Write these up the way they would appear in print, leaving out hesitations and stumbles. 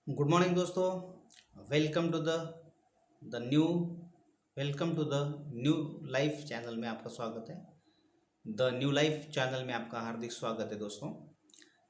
Good morning दोस्तों। Welcome to the new welcome to the new life channel में आपका स्वागत है। द न्यू लाइफ चैनल में आपका हार्दिक स्वागत है दोस्तों।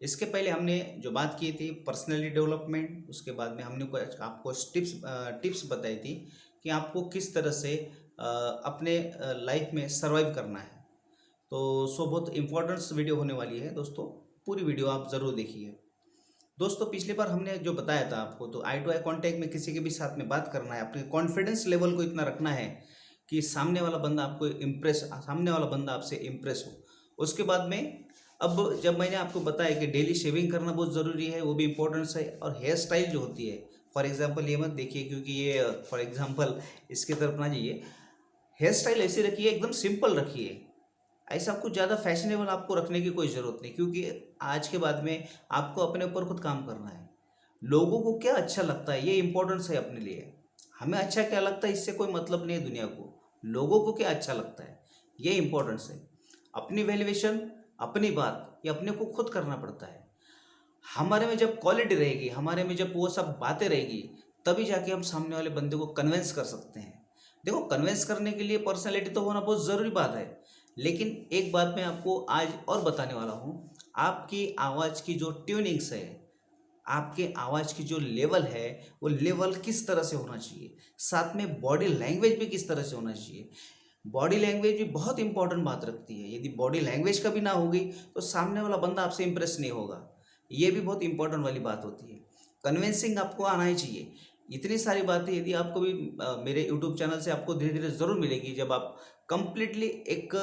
इसके पहले हमने जो बात की थी पर्सनैलिटी डेवलपमेंट, उसके बाद में हमने कुछ आपको टिप्स बताई थी कि आपको किस तरह से अपने लाइफ में सर्वाइव करना है। तो बहुत इम्पोर्टेंट वीडियो होने वाली है दोस्तों, पूरी वीडियो आप ज़रूर देखिए। दोस्तों पिछली बार हमने जो बताया था आपको, तो आई टू आई कांटेक्ट में किसी के भी साथ में बात करना है, अपने कॉन्फिडेंस लेवल को इतना रखना है कि सामने वाला बंदा आपसे इम्प्रेस हो। उसके बाद में अब जब मैंने आपको बताया कि डेली शेविंग करना बहुत ज़रूरी है, वो भी इम्पोर्टेंस है, और हेयर स्टाइल जो होती है, फॉर एग्जाम्पल ये मत देखिए क्योंकि ये फॉर एग्जाम्पल इसकी तरफ ना जाइए। हेयर स्टाइल ऐसी रखिए, एकदम सिंपल रखिए। ऐसा कुछ ज़्यादा फैशनेबल आपको रखने की कोई ज़रूरत नहीं, क्योंकि आज के बाद में आपको अपने ऊपर खुद काम करना है। लोगों को क्या अच्छा लगता है ये इंपॉर्टेंस है अपने लिए। हमें अच्छा क्या लगता है इससे कोई मतलब नहीं है दुनिया को। लोगों को क्या अच्छा लगता है ये इंपॉर्टेंस है। अपनी वैल्यूएशन, अपनी बात ये अपने को खुद करना पड़ता है। हमारे में जब क्वालिटी रहेगी, हमारे में जब वो सब बातें रहेगी, तभी जाके हम सामने वाले बंदे को कन्विंस कर सकते हैं। देखो, कन्विंस करने के लिए पर्सनैलिटी तो होना बहुत ज़रूरी बात है, लेकिन एक बात मैं आपको आज और बताने वाला हूँ। आपकी आवाज़ की जो ट्यूनिंग्स है, आपके आवाज़ की जो लेवल है, वो लेवल किस तरह से होना चाहिए, साथ में बॉडी लैंग्वेज भी किस तरह से होना चाहिए। बॉडी लैंग्वेज भी बहुत इंपॉर्टेंट बात रखती है। यदि बॉडी लैंग्वेज कभी ना होगी तो सामने वाला बंदा आपसे इंप्रेस नहीं होगा। ये भी बहुत इंपॉर्टेंट वाली बात होती है। कन्विंसिंग आपको आना ही चाहिए। इतनी सारी बातें यदि आपको भी मेरे यूट्यूब चैनल से आपको धीरे धीरे ज़रूर मिलेगी, जब आप कंप्लीटली एक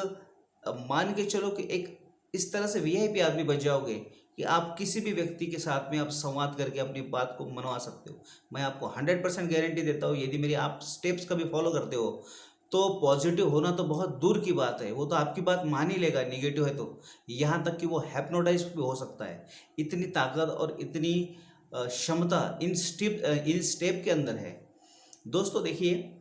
मान के चलो कि एक इस तरह से वीआईपी आदमी बन जाओगे कि आप किसी भी व्यक्ति के साथ में आप संवाद करके अपनी बात को मनवा सकते हो। मैं आपको 100% गारंटी देता हूँ, यदि मेरी आप स्टेप्स कभी फॉलो करते हो तो पॉजिटिव होना तो बहुत दूर की बात है, वो तो आपकी बात मान ही लेगा। निगेटिव है तो यहाँ तक कि वो हैप्नोटाइज भी हो सकता है। इतनी ताकत और इतनी क्षमता इन स्टेप के अंदर है। दोस्तों देखिए,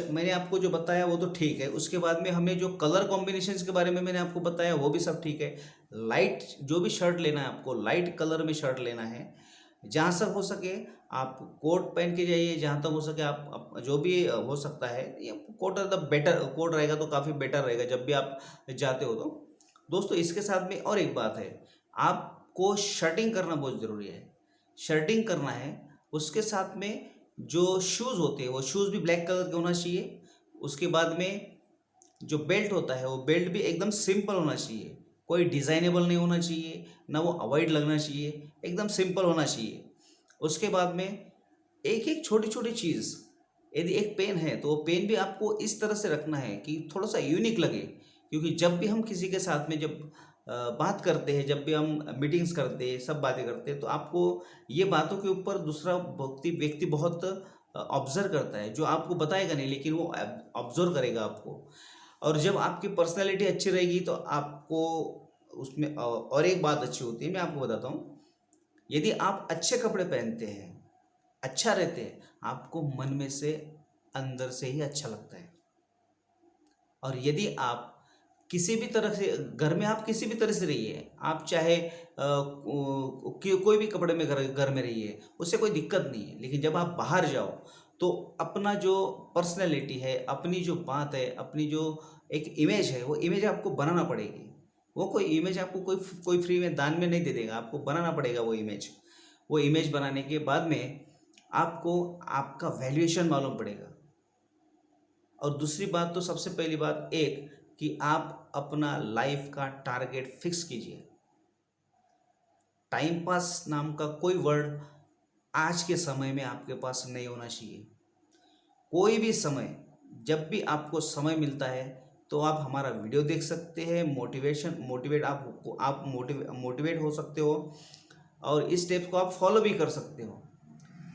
मैंने आपको जो बताया वो तो ठीक है। उसके बाद में हमें जो कलर कॉम्बिनेशंस के बारे में मैंने आपको बताया वो भी सब ठीक है। लाइट जो भी शर्ट लेना है आपको, लाइट कलर में शर्ट लेना है। जहाँ तक हो सके आप कोट पहन के जाइए, जहाँ तक हो सके आप जो भी हो सकता है, ये कोट द बेटर कोट रहेगा तो काफ़ी बेटर रहेगा जब भी आप जाते हो तो। दोस्तों इसके साथ में और एक बात है, आपको शर्टिंग करना बहुत ज़रूरी है। शर्टिंग करना है, उसके साथ में जो शूज़ होते हैं वो शूज़ भी ब्लैक कलर के होना चाहिए। उसके बाद में जो बेल्ट होता है वो बेल्ट भी एकदम सिंपल होना चाहिए, कोई डिज़ाइनेबल नहीं होना चाहिए, ना वो अवॉइड लगना चाहिए, एकदम सिंपल होना चाहिए। उसके बाद में एक एक छोटी छोटी चीज़, यदि एक पेन है तो वो पेन भी आपको इस तरह से रखना है कि थोड़ा सा यूनिक लगे। क्योंकि जब भी हम किसी के साथ में जब बात करते हैं, जब भी हम मीटिंग्स करते हैं, सब बातें करते हैं, तो आपको ये बातों के ऊपर दूसरा व्यक्ति व्यक्ति बहुत ऑब्जर्व करता है, जो आपको बताएगा नहीं लेकिन वो ऑब्जर्व करेगा आपको। और जब आपकी पर्सनैलिटी अच्छी रहेगी तो आपको उसमें और एक बात अच्छी होती है, मैं आपको बताता हूँ। यदि आप अच्छे कपड़े पहनते हैं, अच्छा रहते हैं, आपको मन में से अंदर से ही अच्छा लगता है। और यदि आप किसी भी तरह से घर में, आप किसी भी तरह से रहिए, आप चाहे कोई भी कपड़े में घर में रहिए, उससे कोई दिक्कत नहीं है। लेकिन जब आप बाहर जाओ तो अपना जो पर्सनैलिटी है, अपनी जो बात है, अपनी जो एक इमेज है, वो इमेज आपको बनाना पड़ेगी। वो कोई इमेज आपको कोई कोई फ्री में दान में नहीं दे देगा, आपको बनाना पड़ेगा वो इमेज। वो इमेज बनाने के बाद में आपको आपका वैल्यूएशन मालूम पड़ेगा। और दूसरी बात तो सबसे पहली बात एक, कि आप अपना लाइफ का टारगेट फिक्स कीजिए। टाइम पास नाम का कोई वर्ड आज के समय में आपके पास नहीं होना चाहिए। कोई भी समय, जब भी आपको समय मिलता है तो आप हमारा वीडियो देख सकते हैं। आप मोटिवेट हो सकते हो, और इस स्टेप को आप फॉलो भी कर सकते हो।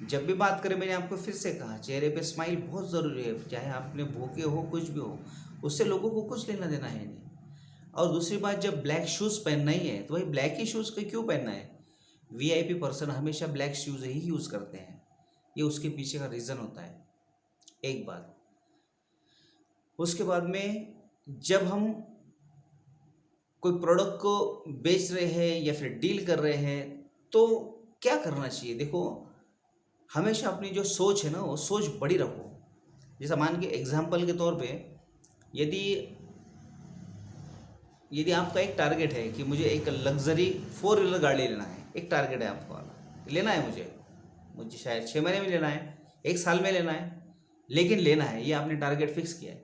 जब भी बात करें, मैंने आपको फिर से कहा, चेहरे पे स्माइल बहुत ज़रूरी है। चाहे आपने भूखे हो, कुछ भी हो, उससे लोगों को कुछ लेना देना है नहीं। और दूसरी बात, जब ब्लैक शूज़ पहनना ही है तो भाई ब्लैक ही शूज़ क्यों पहनना है। वीआईपी पर्सन हमेशा ब्लैक शूज़ ही यूज़ करते हैं, ये उसके पीछे का रीज़न होता है। एक बात। उसके बाद में जब हम कोई प्रोडक्ट को बेच रहे हैं या फिर डील कर रहे हैं तो क्या करना चाहिए। देखो, हमेशा अपनी जो सोच है ना वो सोच बड़ी रखो। जैसा मान के एग्जाम्पल के तौर पे, यदि यदि आपका एक टारगेट है कि मुझे एक लग्जरी 4 व्हीलर गाड़ी लेना है, एक टारगेट है आपको वाला, लेना है मुझे शायद 6 महीने में लेना है, 1 साल में लेना है, लेकिन लेना है, ये आपने टारगेट फिक्स किया है।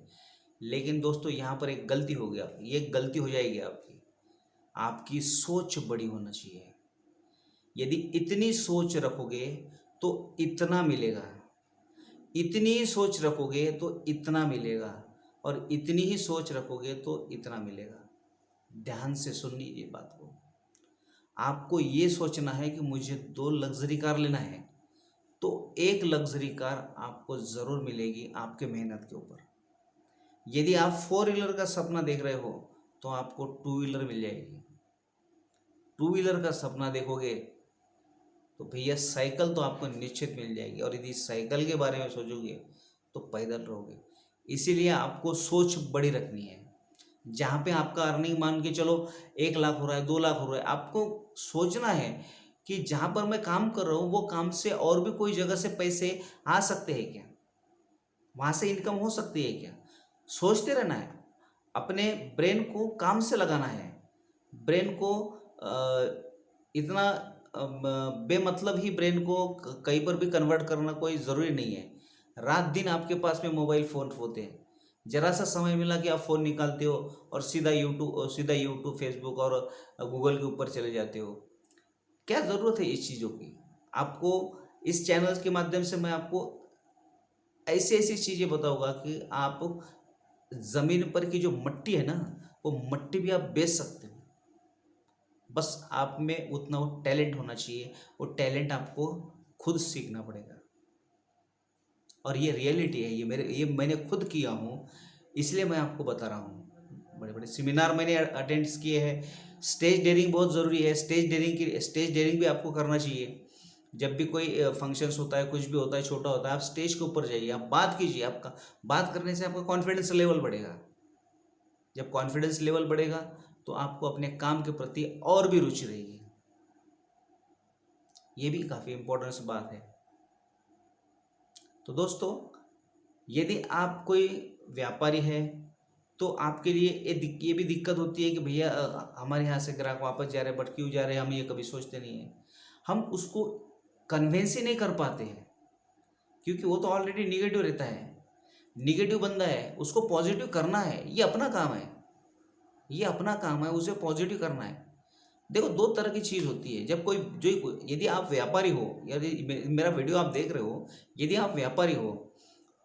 लेकिन दोस्तों यहाँ पर एक गलती हो गया, ये एक गलती हो जाएगी आपकी। आपकी सोच बड़ी होना चाहिए। यदि इतनी सोच रखोगे तो इतना मिलेगा, इतनी ही सोच रखोगे तो इतना मिलेगा, और इतनी ही सोच रखोगे तो इतना मिलेगा। ध्यान से सुन लीजिए बात को। आपको ये सोचना है कि मुझे 2 लग्जरी कार लेना है, तो एक लग्जरी कार आपको ज़रूर मिलेगी आपके मेहनत के ऊपर। यदि आप 4 व्हीलर का सपना देख रहे हो तो आपको 2 व्हीलर मिल जाएगी। 2 व्हीलर का सपना देखोगे तो भैया साइकिल तो आपको निश्चित मिल जाएगी, और यदि साइकिल के बारे में सोचोगे तो पैदल रहोगे। इसीलिए आपको सोच बड़ी रखनी है। जहाँ पे आपका अर्निंग मान के चलो 1 लाख हो रहा है, 2 लाख हो रहा है, आपको सोचना है कि जहाँ पर मैं काम कर रहा हूँ वो काम से और भी कोई जगह से पैसे आ सकते हैं क्या, वहाँ से इनकम हो सकती है क्या। सोचते रहना है, अपने ब्रेन को काम से लगाना है। ब्रेन को इतना बेमतलब ही ब्रेन को कहीं पर भी कन्वर्ट करना कोई ज़रूरी नहीं है। रात दिन आपके पास में मोबाइल फ़ोन होते हैं, जरा सा समय मिला कि आप फ़ोन निकालते हो और सीधा यूट्यूब फेसबुक और गूगल के ऊपर चले जाते हो। क्या ज़रूरत है इस चीज़ों की। आपको इस चैनल के माध्यम से मैं आपको ऐसी ऐसी चीज़ें बताऊंगा कि आप ज़मीन पर की जो मट्टी है ना, वो मट्टी भी आप बेच सकते हो। बस आप में उतना वो टैलेंट होना चाहिए, वो टैलेंट आपको खुद सीखना पड़ेगा। और ये रियलिटी है, ये मैंने खुद किया हूँ, इसलिए मैं आपको बता रहा हूँ। बड़े बड़े सेमिनार मैंने अटेंड्स किए हैं। स्टेज डेयरिंग बहुत ज़रूरी है। स्टेज डेयरिंग भी आपको करना चाहिए। जब भी कोई फंक्शंस होता है, कुछ भी होता है, छोटा होता है, आप स्टेज के ऊपर जाइए, आप बात कीजिए। आपका बात करने से आपका कॉन्फिडेंस लेवल बढ़ेगा। जब कॉन्फिडेंस लेवल बढ़ेगा तो आपको अपने काम के प्रति और भी रुचि रहेगी। ये भी काफ़ी इम्पोर्टेंट बात है। तो दोस्तों, यदि आप कोई व्यापारी है तो आपके लिए ये भी दिक्कत होती है कि भैया हमारे यहाँ से ग्राहक वापस जा रहे हैं, बट क्यों जा रहे हैं, हम ये कभी सोचते नहीं हैं। हम उसको कन्विंस ही नहीं कर पाते हैं, क्योंकि वो तो ऑलरेडी निगेटिव रहता है, निगेटिव बंदा है, उसको पॉजिटिव करना है। ये अपना काम है, ये अपना काम है, उसे पॉजिटिव करना है। देखो, 2 तरह की चीज़ होती है। जब यदि आप व्यापारी हो, यदि मेरा वीडियो आप देख रहे हो, यदि आप व्यापारी हो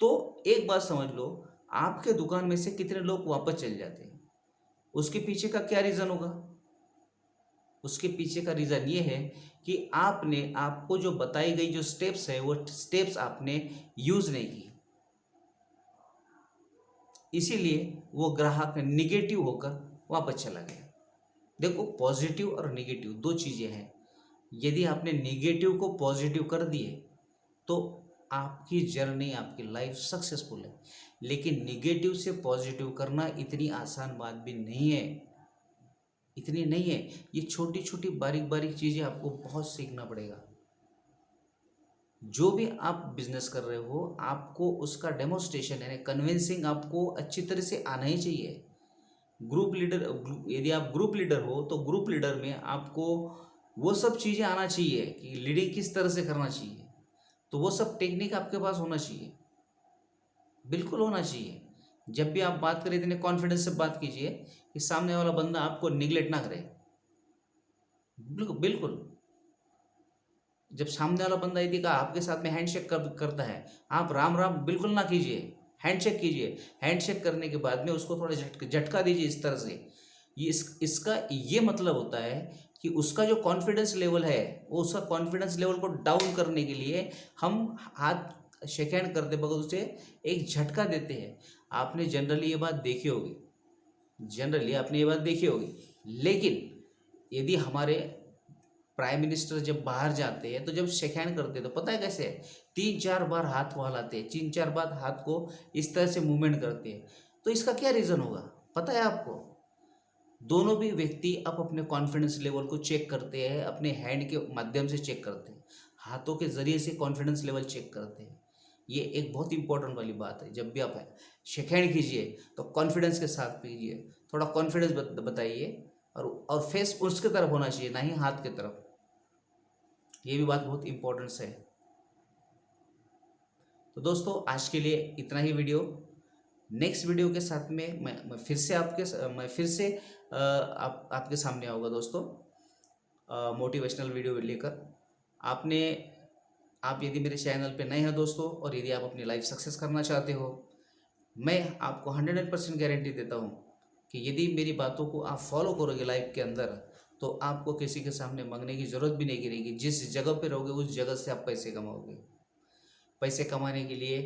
तो एक बात समझ लो, आपके दुकान में से कितने लोग वापस चले जाते हैं, उसके पीछे का क्या रीज़न होगा। उसके पीछे का रीज़न ये है कि आपको जो बताई गई जो स्टेप्स है, वो स्टेप्स आपने यूज़ नहीं की, इसीलिए वो ग्राहक निगेटिव होकर वापस चला गया। देखो, पॉजिटिव और निगेटिव 2 चीज़ें हैं। यदि आपने निगेटिव को पॉजिटिव कर दिए तो आपकी जर्नी, आपकी लाइफ सक्सेसफुल है। लेकिन निगेटिव से पॉजिटिव करना इतनी आसान बात भी नहीं है, इतनी नहीं है। ये छोटी छोटी बारीक बारीक चीज़ें आपको बहुत सीखना पड़ेगा। जो भी आप बिजनेस कर रहे हो, आपको उसका डेमोस्ट्रेशन यानी कन्विंसिंग आपको अच्छी तरह से आना ही चाहिए। यदि आप ग्रुप लीडर हो तो ग्रुप लीडर में आपको वो सब चीज़ें आना चाहिए कि लीडिंग किस तरह से करना चाहिए। तो वो सब टेक्निक आपके पास होना चाहिए, बिल्कुल होना चाहिए। जब भी आप बात करें, इतने कॉन्फिडेंस से बात कीजिए कि सामने वाला बंदा आपको निगलेक्ट ना करे। बिल्कुल बिल्कुल। जब सामने वाला बंदा यदि का आपके साथ में हैंडशेक करता है, आप राम राम बिल्कुल ना कीजिए, हैंडशेक कीजिए। हैंडशेक करने के बाद में उसको थोड़ा झटका दीजिए इस तरह से। इसका ये मतलब होता है कि उसका जो कॉन्फिडेंस लेवल है, वो उसका कॉन्फिडेंस लेवल को डाउन करने के लिए हम हाथ शेक हैंड करते वक्त उसे एक झटका देते हैं। आपने जनरली ये बात देखी होगी, लेकिन यदि हमारे प्राइम मिनिस्टर जब बाहर जाते हैं तो जब शेक हैंड करते हैं तो पता है कैसे है, 3-4 बार हाथ को हिलाते हैं, 3-4 बार हाथ को इस तरह से मूवमेंट करते हैं। तो इसका क्या रीज़न होगा पता है आपको। दोनों भी व्यक्ति अब अपने कॉन्फिडेंस लेवल को चेक करते हैं, अपने हैंड के माध्यम से चेक करते हैं। हाथों के ज़रिए से कॉन्फिडेंस लेवल चेक करते हैं। ये एक बहुत इंपॉर्टेंट वाली बात है। जब भी आप शेक हैंड कीजिए तो कॉन्फिडेंस के साथ कीजिए, थोड़ा कॉन्फिडेंस बताइए, और फेस उसके तरफ होना चाहिए, ना ही हाथ की तरफ। ये भी बात बहुत इंपॉर्टेंस है। तो दोस्तों आज के लिए इतना ही वीडियो। नेक्स्ट वीडियो के साथ में मैं फिर से आपके सामने आऊँगा दोस्तों, मोटिवेशनल वीडियो लेकर। आपने आप यदि मेरे चैनल पे नए हैं दोस्तों, और यदि आप अपनी लाइफ सक्सेस करना चाहते हो, मैं आपको 100% गारंटी देता हूँ कि यदि मेरी बातों को आप फॉलो करोगे लाइफ के अंदर, तो आपको किसी के सामने मांगने की ज़रूरत भी नहीं गिरेगी। जिस जगह पे रहोगे उस जगह से आप पैसे कमाओगे। पैसे कमाने के लिए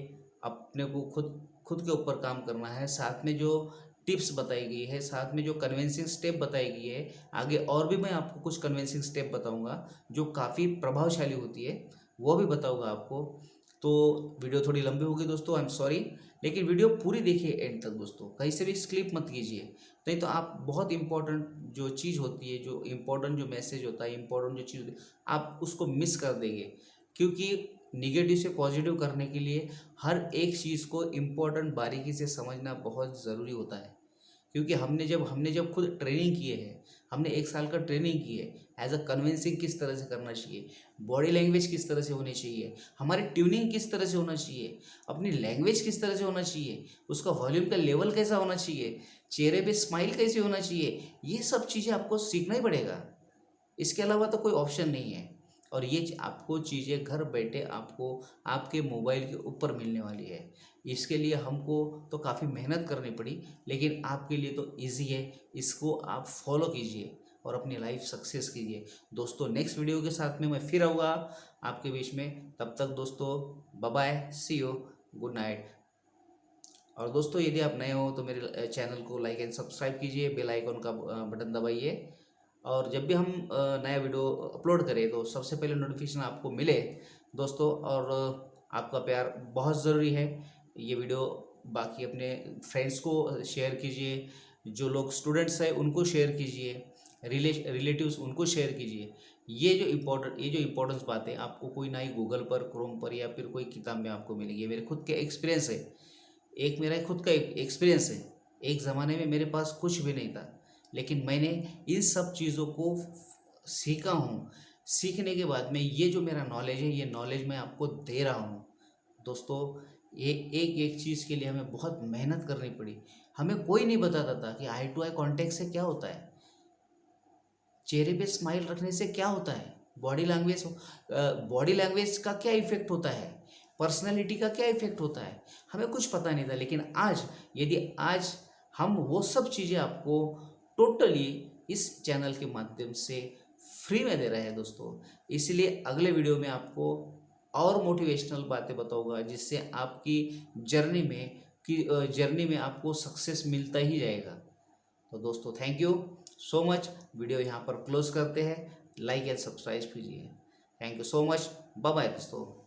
अपने को खुद खुद के ऊपर काम करना है। साथ में जो टिप्स बताई गई है, साथ में जो कन्विंसिंग स्टेप बताई गई है, आगे और भी मैं आपको कुछ कन्विंसिंग स्टेप बताऊंगा जो काफ़ी प्रभावशाली होती है, वो भी बताऊंगा आपको। तो वीडियो थोड़ी लंबी होगी दोस्तों, आई एम सॉरी, लेकिन वीडियो पूरी देखिए एंड तक दोस्तों, कहीं से भी स्किप मत कीजिए। नहीं तो आप बहुत इंपॉर्टेंट जो चीज़ होती है, जो इंपॉर्टेंट जो मैसेज होता है, इंपॉर्टेंट जो चीज़ होती है, आप उसको मिस कर देंगे। क्योंकि निगेटिव से पॉजिटिव करने के लिए हर एक चीज़ को इम्पोर्टेंट बारीकी से समझना बहुत ज़रूरी होता है। क्योंकि हमने जब खुद ट्रेनिंग किए है, हमने 1 साल का ट्रेनिंग की है, एज अ कन्विंसिंग किस तरह से करना चाहिए, बॉडी लैंग्वेज किस तरह से होनी चाहिए, हमारी ट्यूनिंग किस तरह से होना चाहिए, अपनी लैंग्वेज किस तरह से होना चाहिए, उसका वॉल्यूम का लेवल कैसा होना चाहिए, चेहरे पे स्माइल कैसे होना चाहिए, ये सब चीज़ें आपको सीखना ही पड़ेगा। इसके अलावा तो कोई ऑप्शन नहीं है। और ये आपको चीज़ें घर बैठे आपको आपके मोबाइल के ऊपर मिलने वाली है। इसके लिए हमको तो काफ़ी मेहनत करनी पड़ी, लेकिन आपके लिए तो इजी है। इसको आप फॉलो कीजिए और अपनी लाइफ सक्सेस कीजिए। दोस्तों नेक्स्ट वीडियो के साथ में मैं फिर आऊँगा आपके बीच में। तब तक दोस्तों bye bye, see you, good night. और दोस्तों यदि आप नए हो तो मेरे चैनल को लाइक एंड सब्सक्राइब कीजिए, बेल आइकन का बटन दबाइए, और जब भी हम नया वीडियो अपलोड करें तो सबसे पहले नोटिफिकेशन आपको मिले दोस्तों। और आपका प्यार बहुत ज़रूरी है। ये वीडियो बाकी अपने फ्रेंड्स को शेयर कीजिए, जो लोग स्टूडेंट्स हैं उनको शेयर कीजिए, रिलेटिव्स उनको शेयर कीजिए। ये जो इम्पोर्टेंस बातें आपको कोई ना ही गूगल पर, क्रोम पर, या फिर कोई किताब में आपको मिलेगी। ये मेरे खुद के एक्सपीरियंस है, एक मेरा खुद का एक्सपीरियंस है। एक ज़माने में मेरे पास कुछ भी नहीं था, लेकिन मैंने इन सब चीज़ों को सीखा हूँ। सीखने के बाद में ये जो मेरा नॉलेज है, ये नॉलेज मैं आपको दे रहा हूँ दोस्तों। ये एक एक चीज़ के लिए हमें बहुत मेहनत करनी पड़ी। हमें कोई नहीं बताता था कि आई टू आई कॉन्टेक्ट से क्या होता है, चेहरे पे स्माइल रखने से क्या होता है, बॉडी लैंग्वेज का क्या इफेक्ट होता है, पर्सनैलिटी का क्या इफेक्ट होता है, हमें कुछ पता नहीं था। लेकिन आज हम वो सब चीज़ें आपको टोटली इस चैनल के माध्यम से फ्री में दे रहे हैं दोस्तों। इसलिए अगले वीडियो में आपको और मोटिवेशनल बातें बताऊंगा, जिससे आपकी जर्नी में आपको सक्सेस मिलता ही जाएगा। तो दोस्तों thank you so much. Video यहाँ पर क्लोज करते हैं, लाइक एंड सब्सक्राइब कीजिए। Thank you so much, bye bye दोस्तों।